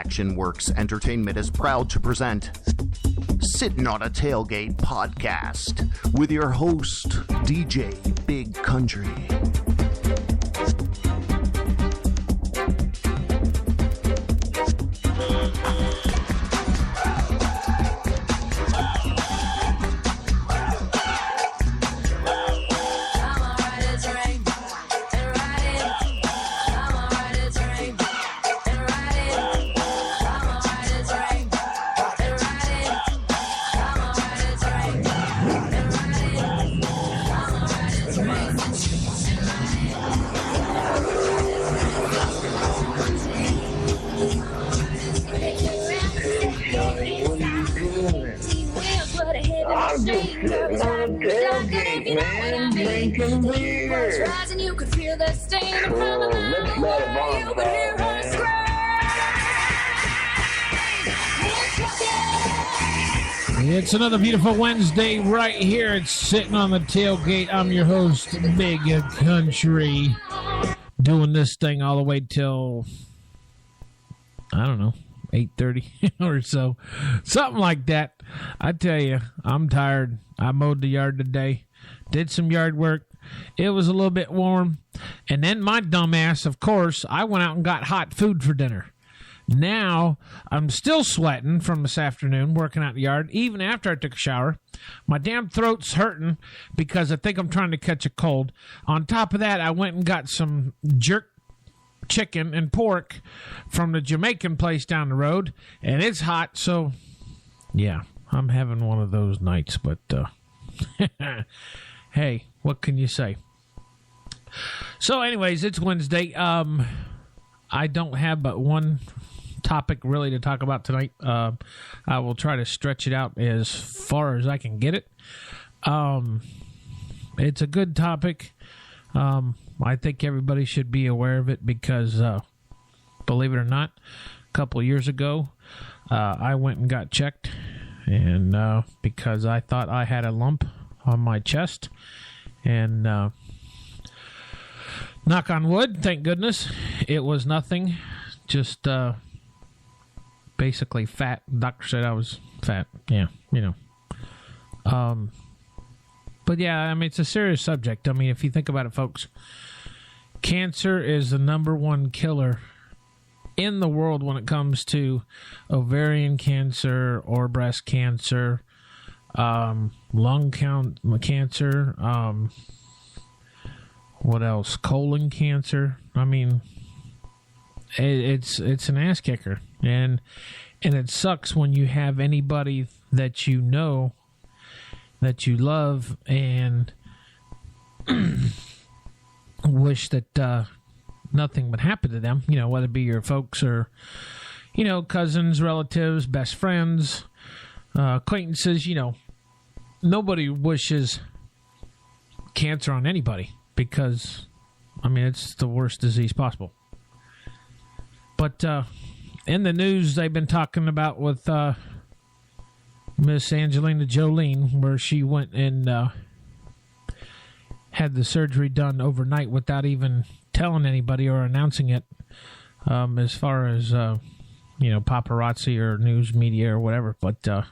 Action Works Entertainment is proud to present Sittin' on a Tailgate podcast with your host, DJ Big Country. It's another beautiful Wednesday right here. It's Sitting on the Tailgate. I'm your host, Big Country, doing this thing all the way till, I don't know, 8:30 or so. Something like that. I tell you, I'm tired. I mowed the yard today, did some yard work. It was a little bit warm. And then my dumbass, of course, I went out and got hot food for dinner. Now, I'm still sweating from this afternoon working out in the yard, even after I took a shower. My damn throat's hurting because I think I'm trying to catch a cold. On top of that, I went and got some jerk chicken and pork from the Jamaican place down the road, and it's hot, so yeah, I'm having one of those nights, but hey, what can you say? So anyways, it's Wednesday. I don't have but one topic really to talk about tonight. I will try to stretch it out as far as I can get it. It's a good topic. I think everybody should be aware of it because, believe it or not, a couple of years ago, I went and got checked, and because I thought I had a lump on my chest, and knock on wood, thank goodness, it was nothing, just basically fat. The doctor said I was fat. Yeah, you know. But yeah, I mean, it's a serious subject. I mean, if you think about it, folks, cancer is the number one killer in the world when it comes to ovarian cancer or breast cancer, lung cancer, what else? Colon cancer. I mean, it's an ass kicker, and it sucks when you have anybody that you know, that you love, and wish that nothing would happen to them. You know, whether it be your folks or, you know, cousins, relatives, best friends, acquaintances. You know, nobody wishes cancer on anybody. Because, I mean, it's the worst disease possible. But in the news, they've been talking about with Miss Angelina Jolie, where she went and had the surgery done overnight without even telling anybody or announcing it, as far as, you know, paparazzi or news media or whatever. But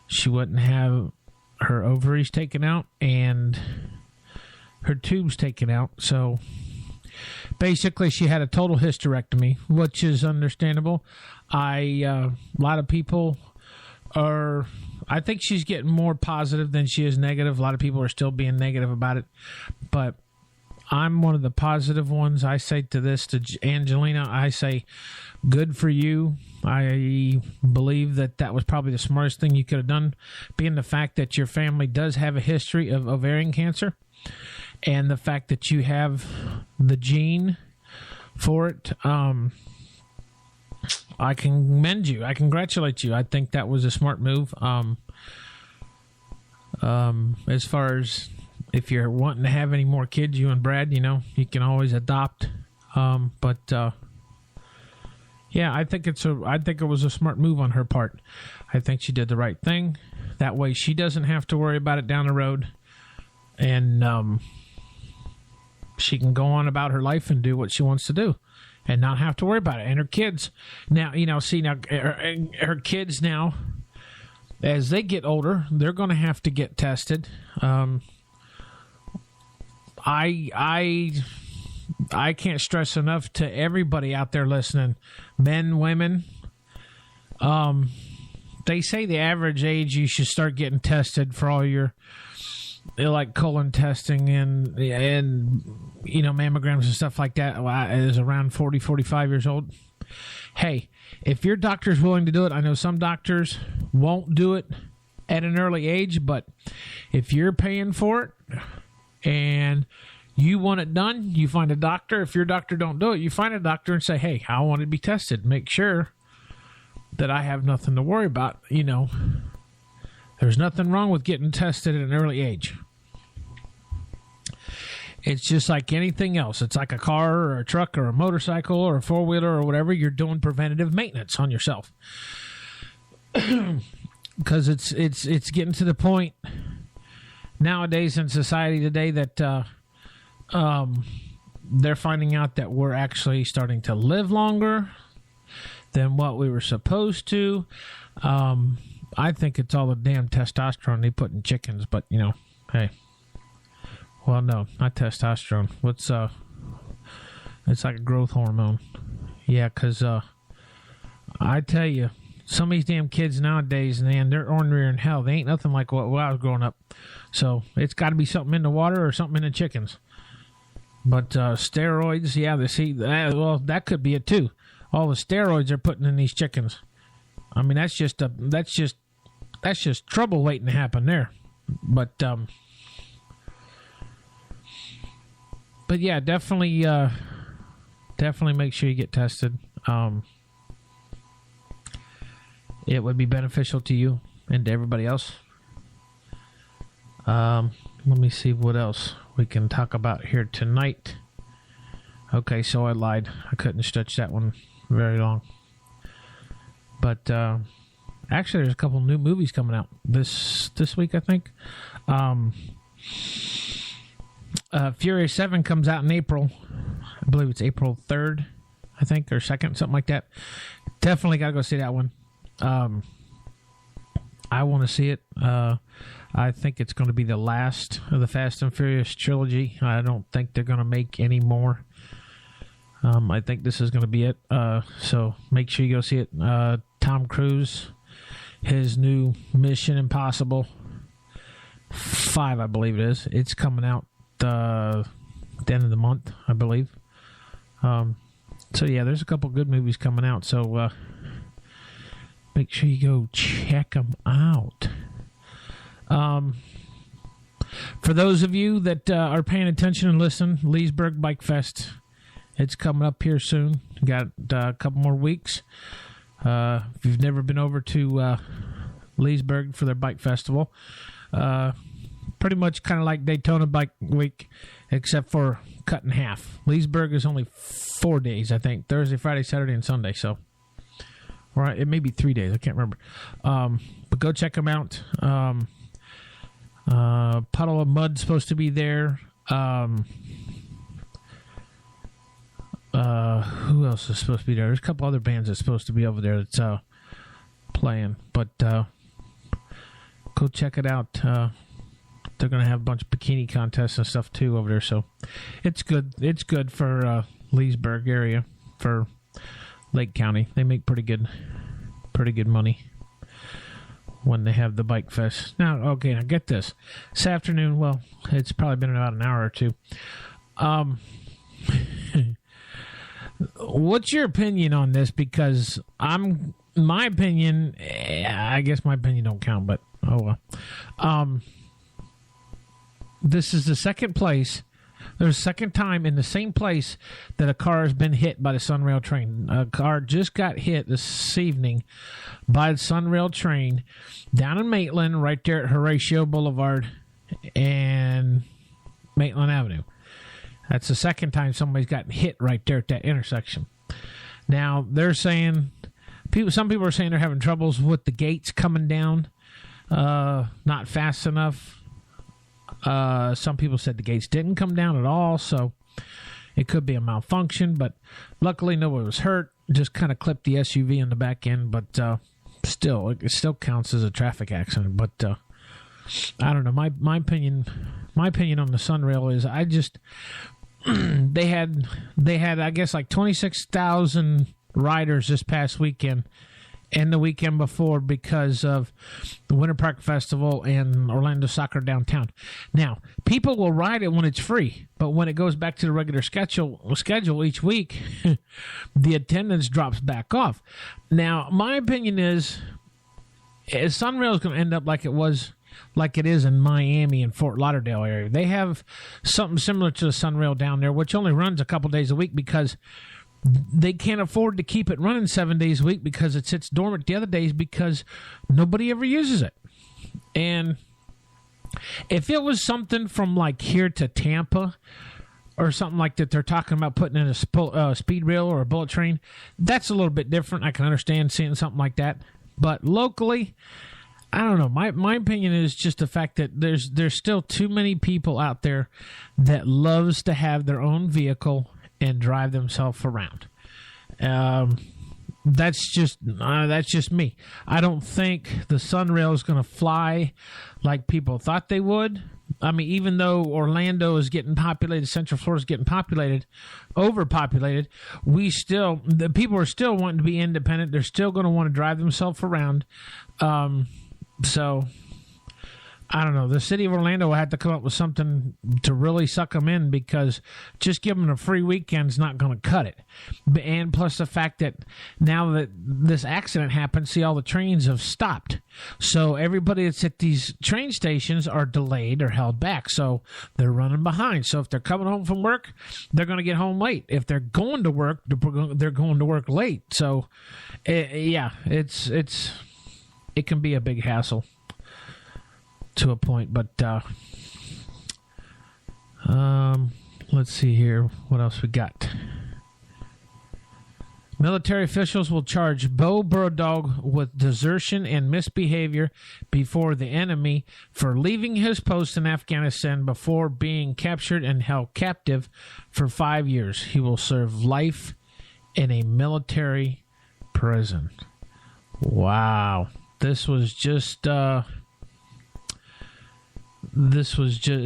she wouldn't have her ovaries taken out and her tubes taken out, so basically she had a total hysterectomy, which is understandable. A lot of people are, I think she's getting more positive than she is negative. A lot of people are still being negative about it, but I'm one of the positive ones. I say to Angelina, I say, good for you. I believe that was probably the smartest thing you could have done, being the fact that your family does have a history of ovarian cancer. And the fact that you have the gene for it, I commend you. I congratulate you. I think that was a smart move. As far as if you're wanting to have any more kids, you and Brad, you know, you can always adopt. But yeah, I think it was a smart move on her part. I think she did the right thing. That way, she doesn't have to worry about it down the road. And she can go on about her life and do what she wants to do. and not have to worry about it. And her kids now, her kids now, as they get older, they're going to have to get tested. I can't stress enough to everybody out there listening, men, women. They say the average age you should start getting tested for all your like colon testing and mammograms and stuff like that is around 40, 45 years old. Hey, if your doctor's willing to do it, I know some doctors won't do it at an early age, but if you're paying for it and you want it done, you find a doctor. If your doctor don't do it, you find a doctor and say, hey, I want to be tested. Make sure that I have nothing to worry about. There's nothing wrong with getting tested at an early age. It's just like anything else. It's like a car or a truck or a motorcycle or a four-wheeler or whatever. You're doing preventative maintenance on yourself. Because it's getting to the point nowadays in society today that they're finding out that we're actually starting to live longer than what we were supposed to. I think it's all the damn testosterone they put in chickens, but, hey. Well, no, not testosterone. It's like a growth hormone. Yeah, because I tell you, some of these damn kids nowadays, man, they're ornery in hell. They ain't nothing like what I was growing up. So it's got to be something in the water or something in the chickens. But steroids, yeah, that could be it too. All the steroids they're putting in these chickens. I mean, that's just trouble waiting to happen there. But yeah, definitely make sure you get tested. It would be beneficial to you and to everybody else. Let me see what else we can talk about here tonight. Okay, so I lied. I couldn't stretch that one very long. But actually, there's a couple new movies coming out this week, I think. Furious 7 comes out in April. I believe it's April 3rd, I think, or 2nd, something like that. Definitely got to go see that one. I want to see it. I think it's going to be the last of the Fast and Furious trilogy. I don't think they're going to make any more. I think this is going to be it. So make sure you go see it. Tom Cruise, his new Mission Impossible 5, I believe it is. It's coming out the end of the month, I believe. So yeah, there's a couple good movies coming out. So make sure you go check them out. For those of you that are paying attention and listen, Leesburg Bike Fest, it's coming up here soon. Got a couple more weeks. If you've never been over to Leesburg for their bike festival, pretty much kind of like Daytona Bike Week, except for cut in half. Leesburg is only 4 days, I think. Thursday, Friday, Saturday, and Sunday. So, or it may be 3 days. I can't remember. But go check them out. Puddle of Mud's supposed to be there. Who else is supposed to be there? There's a couple other bands that's supposed to be over there that's playing. But go check it out. They're going to have a bunch of bikini contests and stuff too over there. So it's good. It's good for Leesburg area, for Lake County. They make pretty good money when they have the bike fest. Now, okay, now get this. This afternoon, well, it's probably been about an hour or two. What's your opinion on this? Because my opinion, I guess my opinion don't count, but oh well. This is the second place. There's a second time in the same place that a car has been hit by the Sunrail train. A car just got hit this evening by the Sunrail train down in Maitland, right there at Horatio Boulevard and Maitland Avenue. That's the second time somebody's gotten hit right there at that intersection. Now, they're saying, some people are saying they're having troubles with the gates coming down, not fast enough. Some people said the gates didn't come down at all. So It could be a malfunction, but luckily nobody was hurt. Just kind of clipped the SUV in the back end, but still, it still counts as a traffic accident. But I don't know. My opinion on the Sunrail is I just they had I guess like 26,000 riders this past weekend and the weekend before because of the Winter Park Festival and Orlando Soccer downtown. Now, people will ride it when it's free, but when it goes back to the regular schedule each week, the attendance drops back off. Now, my opinion is Sunrail is going to end up like it is in Miami and Fort Lauderdale area. They have something similar to the Sunrail down there, which only runs a couple days a week because they can't afford to keep it running 7 days a week because it sits dormant the other days because nobody ever uses it. And if it was something from like here to Tampa or something like that, they're talking about putting in a speed rail or a bullet train, that's a little bit different. I can understand seeing something like that. But locally, I don't know. My opinion is just the fact that there's still too many people out there that loves to have their own vehicle and drive themselves around. That's just me. I don't think the Sunrail is going to fly like people thought they would. I mean, even though Orlando is getting populated, Central Florida is getting overpopulated, the people are still wanting to be independent. They're still going to want to drive themselves around. So I don't know. The city of Orlando will have to come up with something to really suck them in because just giving them a free weekend is not going to cut it. And plus the fact that now that this accident happened, see, all the trains have stopped. So everybody that's at these train stations are delayed or held back. So they're running behind. So if they're coming home from work, they're going to get home late. If they're going to work, they're going to work late. So, it can be a big hassle to a point, but let's see here. What else we got? Military officials will charge Bo Burdog with desertion and misbehavior before the enemy for leaving his post in Afghanistan before being captured and held captive for 5 years. He will serve life in a military prison. Wow. This was just it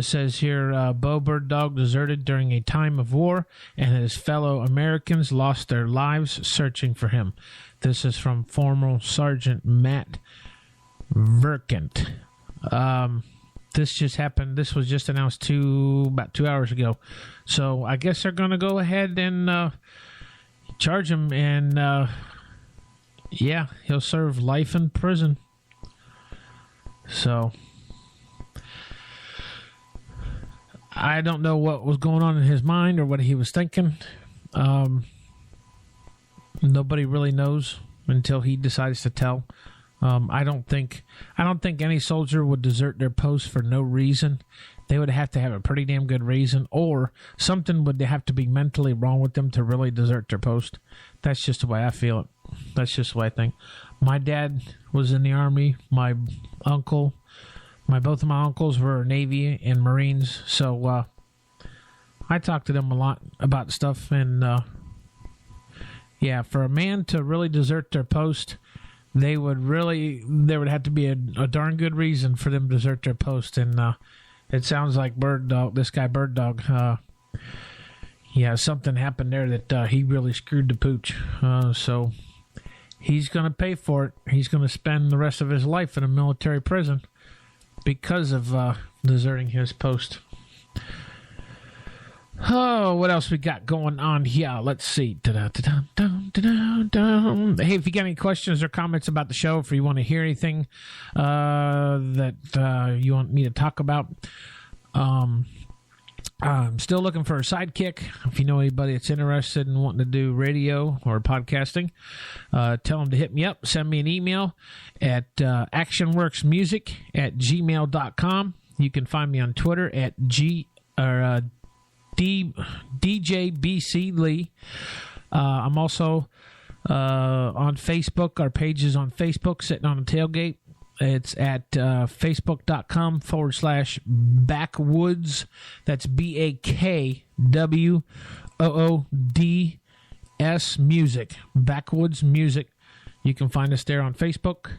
says here, Bo Burdog deserted during a time of war, and his fellow Americans lost their lives searching for him. This is from former Sergeant Matt Verkant. This just happened. This was just announced about 2 hours ago. So I guess they're going to go ahead and charge him, and he'll serve life in prison. So I don't know what was going on in his mind or what he was thinking. Nobody really knows until he decides to tell. I don't think any soldier would desert their post for no reason. They would have to have a pretty damn good reason, or something would have to be mentally wrong with them to really desert their post. That's just the way I feel it. That's just the way I think. My dad was in the Army. Both of my uncles were Navy and Marines, so I talked to them a lot about stuff. And for a man to really desert their post, there would have to be a darn good reason for them to desert their post. And it sounds like this guy Bird Dog, something happened there that he really screwed the pooch. So he's going to pay for it. He's going to spend the rest of his life in a military prison because of deserting his post. Oh, what else we got going on here? Let's see. Hey, if you got any questions or comments about the show, if you want to hear anything that you want me to talk about, I'm still looking for a sidekick. If you know anybody that's interested in wanting to do radio or podcasting, tell them to hit me up. Send me an email at actionworksmusic@gmail.com. You can find me on Twitter at DJBC Lee. I'm also on Facebook. Our page is on Facebook, Sittin on a Tailgate. It's at facebook.com/backwoods. That's BAKWOODS. OODS Music, Backwoods Music. You can find us there on Facebook.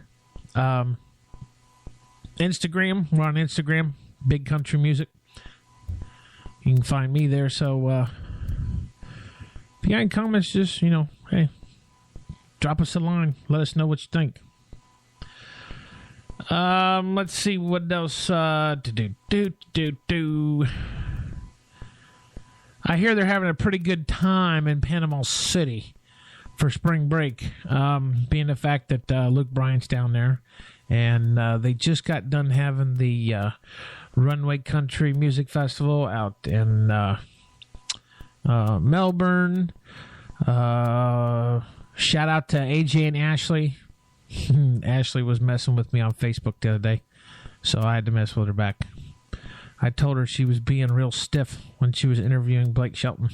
Instagram, we're on Instagram, Big Country Music. You can find me there. So if you got any comments, just, hey, drop us a line. Let us know what you think. Let's see what else. I hear they're having a pretty good time in Panama City for spring break, being the fact that Luke Bryant's down there. And they just got done having the Runway Country Music Festival out in Melbourne. Shout out to AJ and Ashley. Ashley was messing with me on Facebook the other day, so I had to mess with her back. I told her she was being real stiff when she was interviewing Blake Shelton.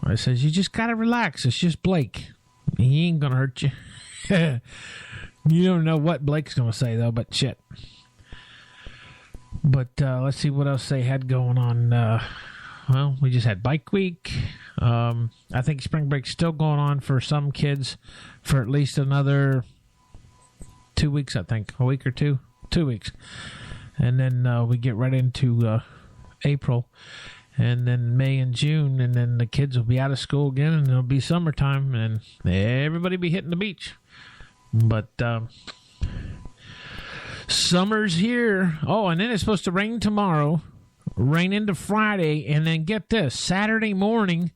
I says, you just got to relax. It's just Blake. He ain't going to hurt you. You don't know what Blake's going to say, though, but shit. But let's see what else they had going on. Well, we just had Bike Week. I think spring break's still going on for some kids for at least another 2 weeks, I think. A week or two? 2 weeks. And then we get right into April. And then May and June. And then the kids will be out of school again. And it'll be summertime. And everybody be hitting the beach. But summer's here. Oh, and then it's supposed to rain tomorrow. Rain into Friday, and then get this, Saturday morning,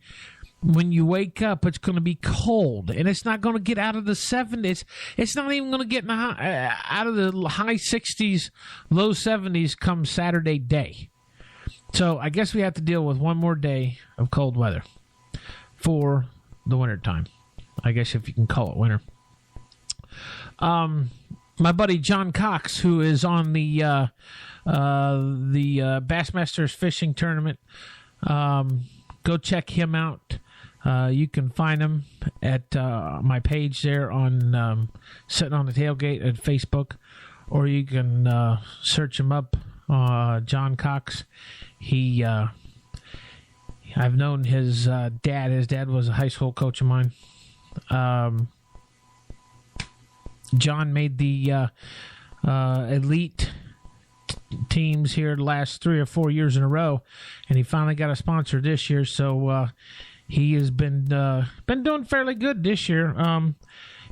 when you wake up, it's going to be cold, and it's not going to get out of the 70s. It's not even going to get out of the high 60s, low 70s come Saturday day. So I guess we have to deal with one more day of cold weather for the wintertime. I guess if you can call it winter. My buddy John Cox, who is on the Bassmasters fishing tournament, go check him out. You can find him at my page there on Sittin on the Tailgate at Facebook, or you can search him up, John Cox. I've known his dad. His dad was a high school coach of mine. John made the elite teams here the last 3 or 4 years in a row, and he finally got a sponsor this year. So he has been doing fairly good this year.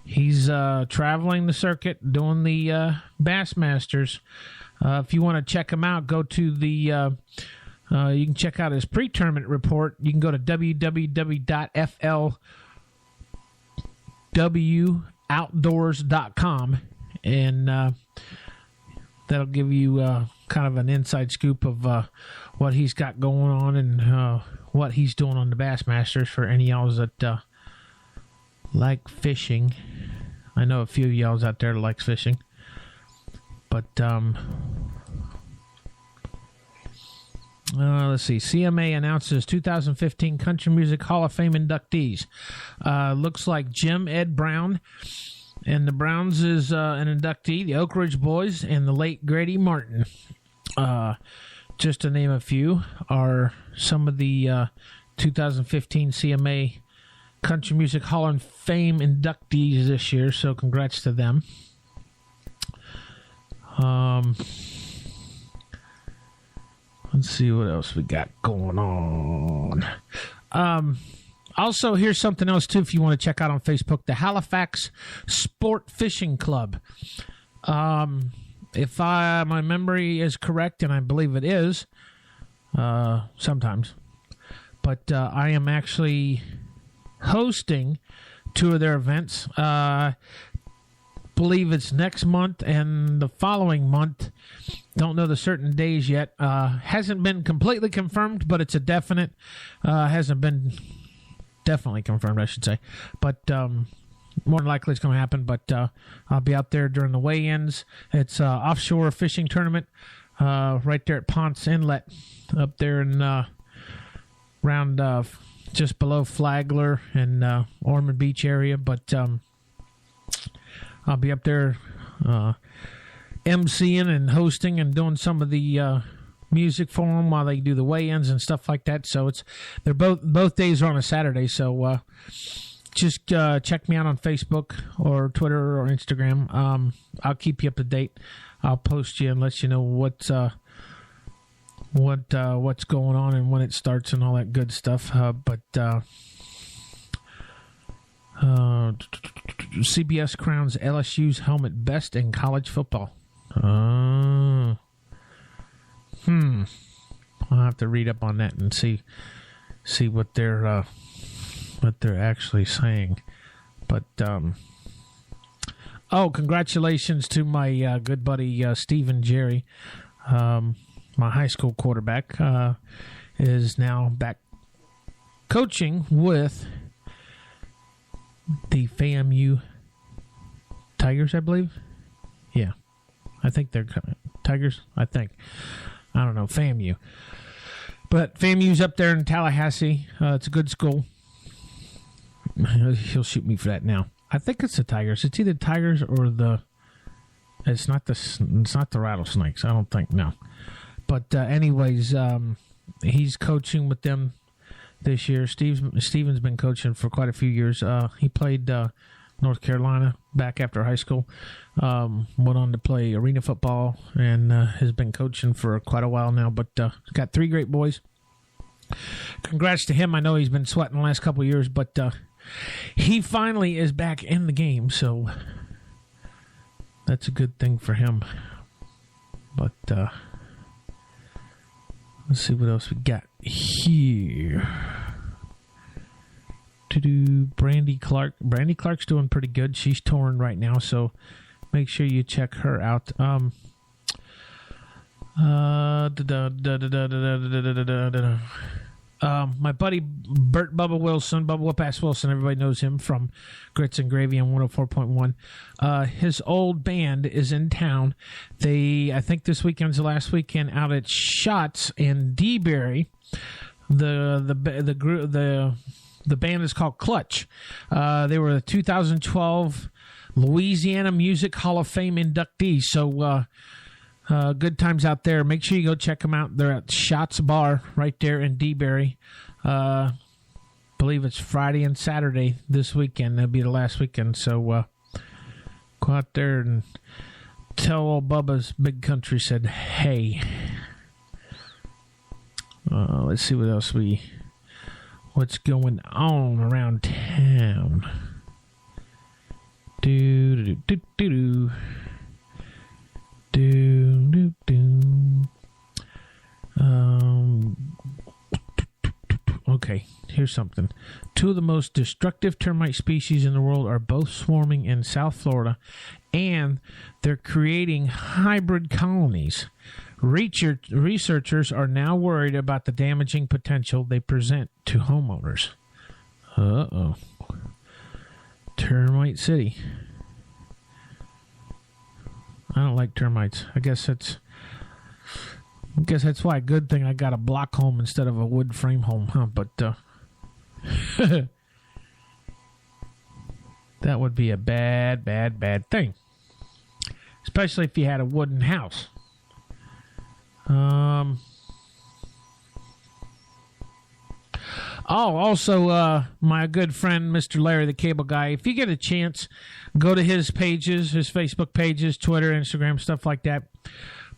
He's traveling the circuit, doing the Bassmasters. If you want to check him out, go to the you can check out his pre-tournament report. You can go to www.flwoutdoors.com, and that'll give you kind of an inside scoop of what he's got going on and what he's doing on the Bassmasters for any y'all that like fishing. I know a few of y'all out there that likes fishing. But let's see. CMA announces 2015 Country Music Hall of Fame inductees. Looks like Jim Ed Brown. And the Browns is an inductee, the Oak Ridge Boys, and the late Grady Martin. Just to name a few, are some of the 2015 CMA Country Music Hall of Fame inductees this year, so congrats to them. Let's see what else we got going on. Also, here's something else, too, if you want to check out on Facebook, the Halifax Sport Fishing Club. If my memory is correct, and I believe it is, sometimes, but I am actually hosting 2 of their events. Believe it's next month and the following month. Don't know the certain days yet. Hasn't been completely confirmed, but it's a definite. Hasn't been definitely confirmed, I should say. But more than likely it's going to happen. But I'll be out there during the weigh-ins. It's offshore fishing tournament right there at Ponce Inlet, up there in around just below Flagler and Ormond Beach area. But I'll be up there emceeing and hosting and doing some of the music for them while they do the weigh-ins and stuff like that. So they're both days are on a Saturday. So just check me out on Facebook or Twitter or Instagram. I'll keep you up to date. I'll post you and let you know what's going on and when it starts and all that good stuff. But CBS crowns LSU's helmet best in college football. I'll have to read up on that and see what they're actually saying. But congratulations to my good buddy Stephen Jerry. My high school quarterback is now back coaching with the FAMU Tigers, I believe. Yeah, I think they're Tigers. I don't know, FAMU. But FAMU's up there in Tallahassee. It's a good school. He'll shoot me for that now. I think it's the Tigers. It's either Tigers or it's not the Rattlesnakes. I don't think, no. But anyways, he's coaching with them this year. Steven's been coaching for quite a few years. He played North Carolina back after high school. Went on to play arena football and has been coaching for quite a while now. But got 3 great boys. Congrats to him. I know he's been sweating the last couple of years, but he finally is back in the game. So that's a good thing for him. But let's see what else we got here. Brandy Clark. Brandy Clark's doing pretty good. She's touring right now, so make sure you check her out. My buddy Bert Bubba Wilson, Bubba Whoop-Ass Wilson, everybody knows him from Grits and Gravy on 104.1. His old band is in town. I think this weekend's the last weekend out at Shots in DeBerry. The band is called Clutch. They were the 2012 Louisiana Music Hall of Fame inductees. So good times out there. Make sure you go check them out. They're at Shots Bar right there in DeBerry. Believe it's Friday and Saturday this weekend. That'll be the last weekend. So go out there and tell old Bubba's Big Country said, hey. Let's see what else what's going on around town. Okay, here's something. 2 of the most destructive termite species in the world are both swarming in South Florida, and they're creating hybrid colonies. Researchers are now worried about the damaging potential they present to homeowners. Uh-oh. Termite City. I don't like termites. I guess that's why. Good thing I got a block home instead of a wood frame home, huh? But that would be a bad, bad, bad thing. Especially if you had a wooden house. Also, my good friend, Mr. Larry the Cable Guy, if you get a chance, go to his pages, his Facebook pages, Twitter, Instagram, stuff like that.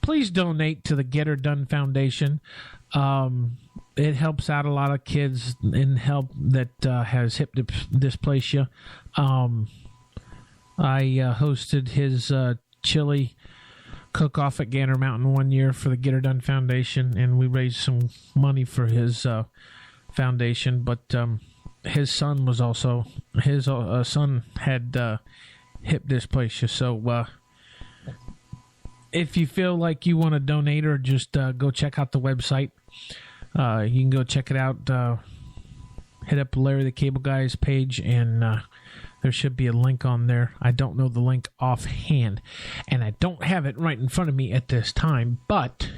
Please donate to the Get Her Done Foundation. It helps out a lot of kids in help that has hip dysplasia. I hosted his chili cook-off at Gander Mountain one year for the Get Her Done Foundation, and we raised some money for his foundation. But his son was also son had hip dysplasia. So if you feel like you want to donate or just go check out the website, you can go check it out. Hit up Larry the Cable Guy's page, and there should be a link on there. I don't know the link offhand, and I don't have it right in front of me at this time, but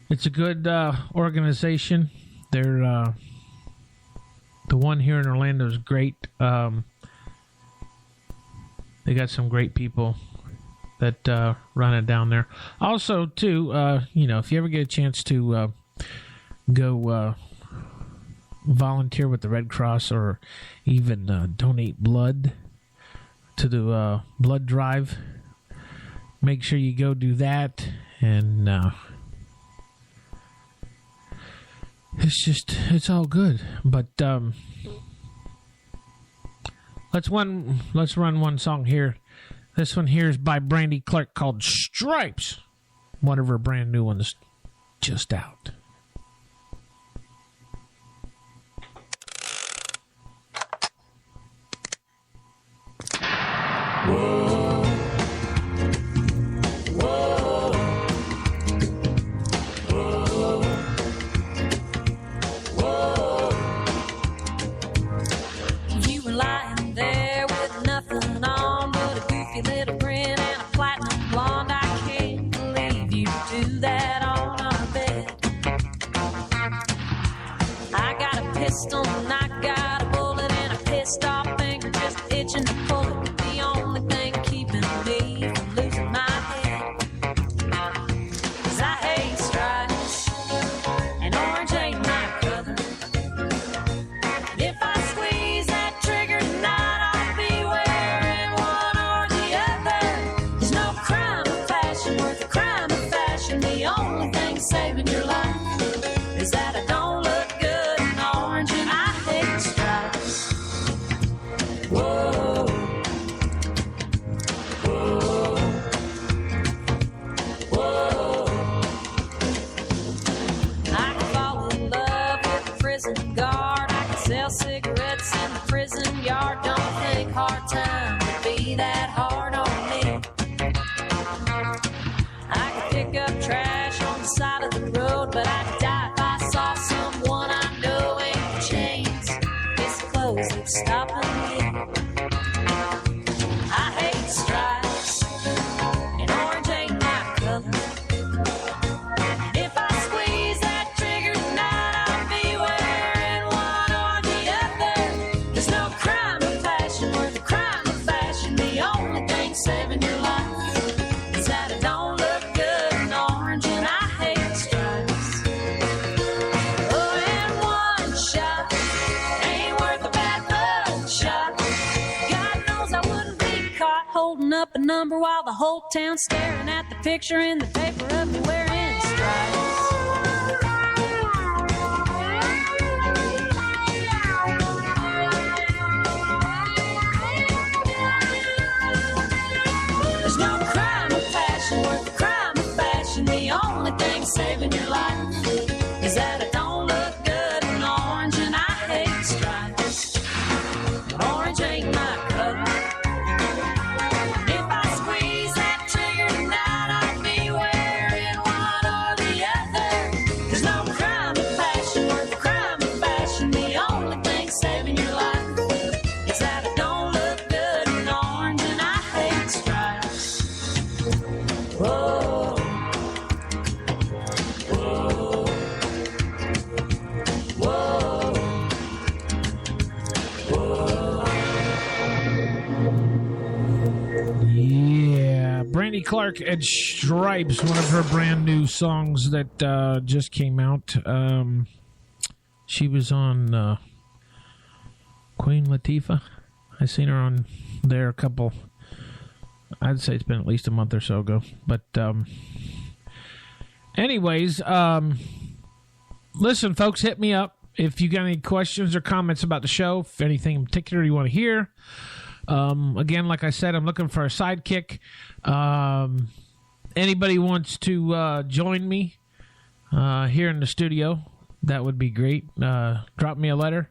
it's a good organization. They're the one here in Orlando is great. They got some great people that run it down there. Also, too, if you ever get a chance to go volunteer with the Red Cross or even donate blood to the blood drive, make sure you go do that. And it's all good. But let's run one song here. This one here is by Brandy Clark called Stripes. One of her brand new ones just out. Whoa. Whoa. Whoa. Whoa. You were lying there with nothing on but a goofy little grin and a platinum blonde. I can't believe you do that on our bed. I got a pistol and I got a bullet and a pissed off finger just itching to pull it. The only thing keeping me from losing my head. 'Cause I hate stripes and orange ain't my color. And if I squeeze that trigger tonight, I'll be wearing one or the other. There's no crime of fashion worth a crime of fashion. The only thing saving your life is that I don't look good in orange and I hate stripes. Whoa. Whoa. Whoa. I could fall in love with a prison guard. I could sell cigarettes in the prison yard. Don't think hard time would be that hard on me. I could pick up trash on the side of the road, but I'd die if I saw someone I know ain't chains. It's the clothes that's stopping me. I hate stripes and orange ain't my color. And if I squeeze that trigger tonight, I'll be wearing one or the other. There's no crime of passion worth a crime of fashion. The only thing saving your life is that it don't look good in orange and I hate stripes. Oh, and one shot ain't worth a bad blood shot. God knows I wouldn't be caught holding up a number while the whole town's staring at the picture in the paper of me wearing stripes. There's no crime of passion worth a crime of fashion. The only thing saving your life is that it don't look good in orange and I hate stripes. Orange ain't my color. If I squeeze that trigger tonight, I'll be wearing one or the other. There's no crime of passion worth a crime of fashion. The only thing saving your life is that it don't look good in orange and I hate stripes. Whoa. Whoa. Whoa. Whoa. Yeah, Brandy Clark and Stripes, one of her brand new songs that just came out. She was on Queen Latifah. I seen her on there a couple. I'd say it's been at least a month or so ago. But anyways, listen, folks, hit me up if you got any questions or comments about the show. If anything in particular you want to hear. Again, like I said, I'm looking for a sidekick. Anybody wants to join me here in the studio, that would be great. Drop me a letter,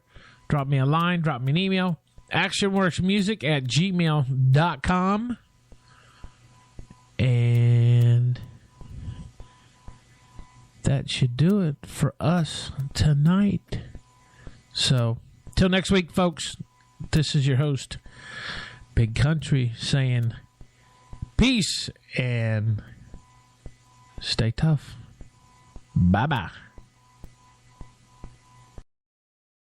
drop me a line, drop me an email. actionworksmusic@gmail.com. And that should do it for us tonight. So, till next week, folks, this is your host, Big Country, saying peace and stay tough. Bye-bye.